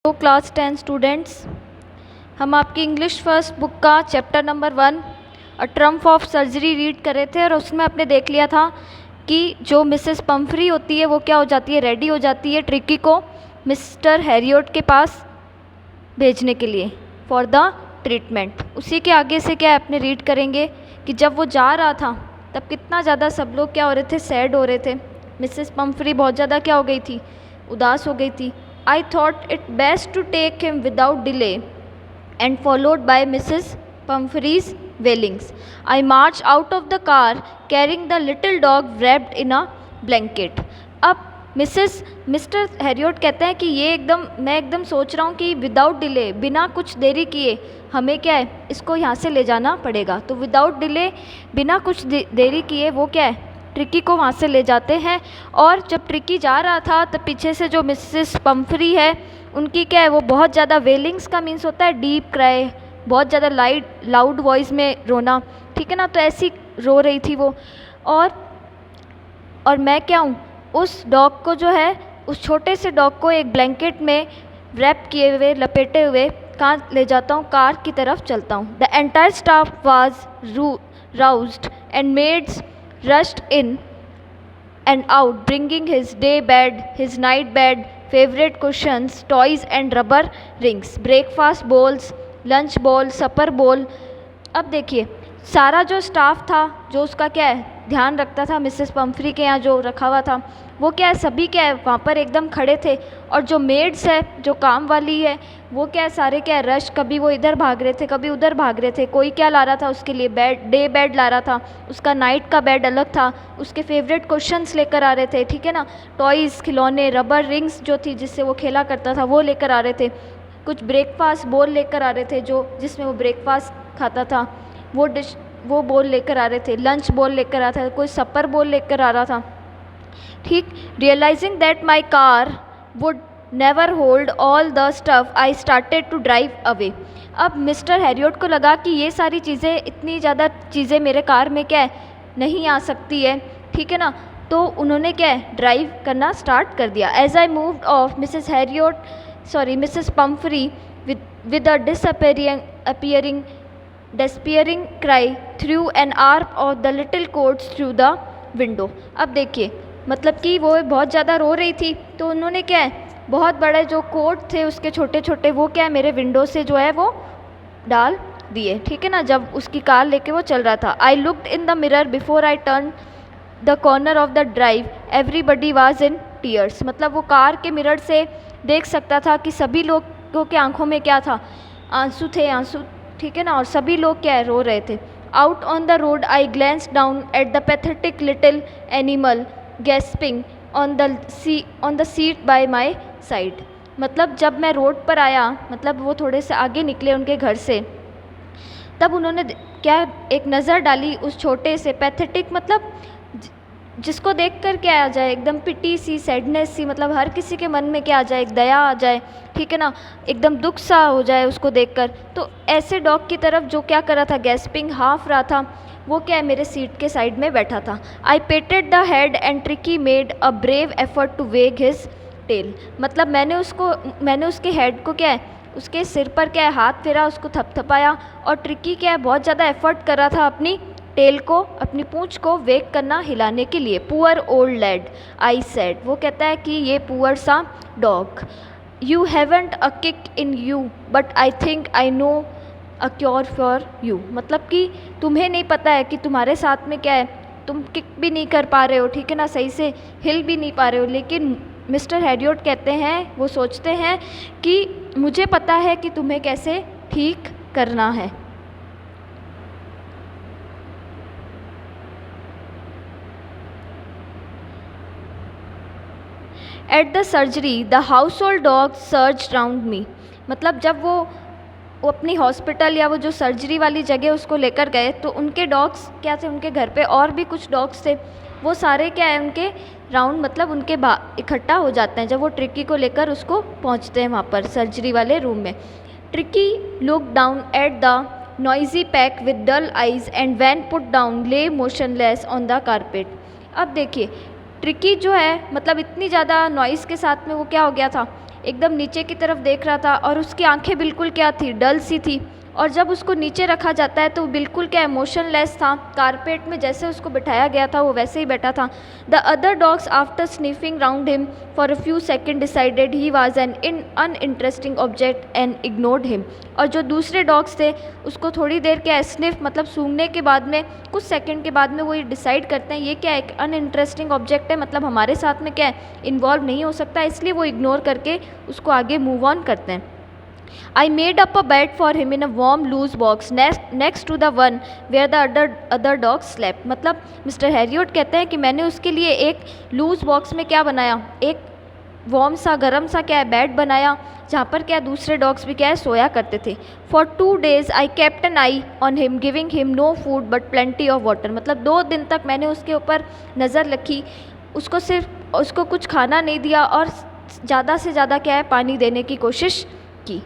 तो class 10 students, हम आपकी इंग्लिश फर्स्ट बुक का chapter number 1 a Trump of surgery read कर रहे थे और उसमें आपने देख लिया था कि जो मिसेस पम्फ्री होती है वो क्या हो जाती है, रेडी हो जाती है ट्रिकी को मिस्टर हैरियट के पास भेजने के लिए फॉर द ट्रीटमेंट। उसी के आगे से क्या अपने रीड करेंगे कि जब वो जा रहा था तब कितना ज़्यादा सब लोग क्या हो रहे थे, सैड हो रहे थे। मिसेस पम्फ्री बहुत ज़्यादा क्या हो गई थी, उदास हो गई थी। I thought it best to take him without delay and followed by Mrs. Pumphrey's wailings. I marched out of the car carrying the little dog wrapped in a blanket. अब मिस्टर हैरियट कहते हैं कि मैं एकदम सोच रहा हूँ कि विदाउट डिले, बिना कुछ देरी किए हमें क्या है, इसको यहाँ से ले जाना पड़ेगा। तो विदाउट डिले, बिना कुछ देरी किए वो क्या है, ट्रिकी को वहाँ से ले जाते हैं। और जब ट्रिकी जा रहा था तब पीछे से जो मिसेस पम्फ्री है उनकी क्या है, वो बहुत ज़्यादा वेलिंग्स का मीन्स होता है डीप क्राई, बहुत ज़्यादा लाउड वॉइस में रोना, ठीक है ना। तो ऐसी रो रही थी वो। और मैं क्या हूँ, उस डॉग को जो है, उस छोटे से डॉग को एक ब्लैंकेट में रैप किए हुए, लपेटे हुए कहाँ ले जाता हूँ, कार की तरफ चलता हूँ। The entire staff was roused and maids rushed in and out, bringing his day bed, his night bed, favorite cushions, toys and rubber rings, breakfast bowls, lunch bowl, supper bowl। अब देखिए सारा जो staff था, जो उसका क्या है ध्यान रखता था मिसेस पम्फ्री के यहाँ जो रखा हुआ था, वो क्या है, सभी क्या है वहाँ पर एकदम खड़े थे। और जो मेड्स है, जो काम वाली है, वो क्या है, सारे क्या है रश, कभी वो इधर भाग रहे थे, कभी उधर भाग रहे थे। कोई क्या ला रहा था उसके लिए, डे बेड ला रहा था, उसका नाइट का बेड अलग था, उसके फेवरेट क्वेश्चंस लेकर आ रहे थे, ठीक है ना। टॉयज़, खिलौने, रबर रिंग्स जो थी जिससे वो खेला करता था वो लेकर आ रहे थे। कुछ ब्रेकफास्ट बोल लेकर आ रहे थे जो जिसमें वो ब्रेकफास्ट खाता था, वो बोल लेकर आ रहे थे। लंच बोल लेकर आ रहा था, कोई सपर बोल लेकर आ रहा था, ठीक। Realising that my car would never hold all the stuff I started to drive away. अब मिस्टर हैरियट को लगा कि ये सारी चीज़ें, इतनी ज़्यादा चीज़ें मेरे कार में क्या है नहीं आ सकती है, ठीक है ना। तो उन्होंने क्या है ड्राइव करना स्टार्ट कर दिया। As I moved off Mrs Pumphrey with a despairing cry threw an arm of the little coat through the window। अब देखिए मतलब कि वो बहुत ज़्यादा रो रही थी, तो उन्होंने क्या है बहुत बड़े जो कोट थे उसके छोटे छोटे, वो क्या है मेरे विंडो से जो है वो डाल दिए, ठीक है ना, जब उसकी कार लेके वो चल रहा था। I looked in the mirror before I turn the corner of the drive, everybody was in tears. मतलब वो कार के मिरर से देख सकता था कि सभी लोगों की आंखों में क्या था, आंसू थे, आंसू, ठीक है ना। और सभी लोग क्या है रो रहे थे। Out on the road I glanced down at the pathetic little animal gasping on the seat by my side. मतलब जब मैं रोड पर आया, मतलब वो थोड़े से आगे निकले उनके घर से, तब उन्होंने क्या एक नज़र डाली उस छोटे से, पैथेटिक मतलब जिसको देखकर क्या आ जाए, एकदम पिटी सी, सैडनेस सी, मतलब हर किसी के मन में क्या आ जाए, एक दया आ जाए, ठीक है ना, एकदम दुख सा हो जाए उसको देखकर। तो ऐसे डॉग की तरफ जो क्या कर रहा था, गैस्पिंग, हाफ रहा था, वो क्या है मेरे सीट के साइड में बैठा था। I patted the head and Tricky made a brave effort to wag his tail. मतलब मैंने उसके हेड को क्या है, उसके सिर पर क्या है हाथ फेरा, उसको थपथपाया। और ट्रिकी क्या है बहुत ज़्यादा एफर्ट कर रहा था अपनी टेल को, अपनी पूंछ को वेक करना, हिलाने के लिए। Poor old lad I said, वो कहता है कि ये पुअर सा dog. You haven't a kick in you but I think I know a cure for you. मतलब कि तुम्हें नहीं पता है कि तुम्हारे साथ में क्या है, तुम किक भी नहीं कर पा रहे हो, ठीक है ना, सही से हिल भी नहीं पा रहे हो, लेकिन मिस्टर हैरियट कहते हैं, वो सोचते हैं कि मुझे पता है कि तुम्हें कैसे ठीक करना है। At the surgery the household dog search round me. मतलब जब वो अपनी हॉस्पिटल या वो जो सर्जरी वाली जगह उसको लेकर गए, तो उनके डॉग्स क्या थे, उनके घर पे और भी कुछ डॉग्स थे, वो सारे क्या है उनके राउंड, मतलब उनके इकट्ठा हो जाते हैं जब वो ट्रिकी को लेकर उसको पहुंचते हैं वहाँ पर सर्जरी वाले रूम में। Tricki look down at the noisy pack with dull eyes and then put down lay motionless on the carpet. अब देखिए ट्रिकी जो है मतलब इतनी ज़्यादा नॉइज़ के साथ में वो क्या हो गया था, एकदम नीचे की तरफ देख रहा था और उसकी आंखें बिल्कुल क्या थी, डल सी थी। और जब उसको नीचे रखा जाता है तो वो बिल्कुल क्या इमोशनलेस था, कारपेट में जैसे उसको बिठाया गया था वो वैसे ही बैठा था। The other dogs after sniffing round him for a few second decided he was an uninteresting object and ignored him. और जो दूसरे डॉग्स थे उसको थोड़ी देर क्या स्निफ मतलब सूंघने के बाद में कुछ सेकंड के बाद में वो ये डिसाइड करते हैं ये क्या एक अनइंटरेस्टिंग ऑब्जेक्ट है, मतलब हमारे साथ में क्या है इन्वॉल्व नहीं हो सकता, इसलिए वो इग्नोर करके उसको आगे मूव ऑन करते हैं। I made up a bed for him in a warm loose box next to the one where the other dogs slept। मतलब मिस्टर हैरियट कहते हैं कि मैंने उसके लिए एक लूज बॉक्स में क्या बनाया, एक वार्म सा गर्म सा क्या है बेड बनाया जहाँ पर क्या दूसरे डॉग्स भी क्या है सोया करते थे। For 2 days I kept an eye on him giving him no food but plenty of water. मतलब 2 दिन तक मैंने उसके ऊपर नज़र रखी, उसको कुछ खाना नहीं दिया और ज़्यादा से ज़्यादा क्या है पानी देने की कोशिश की।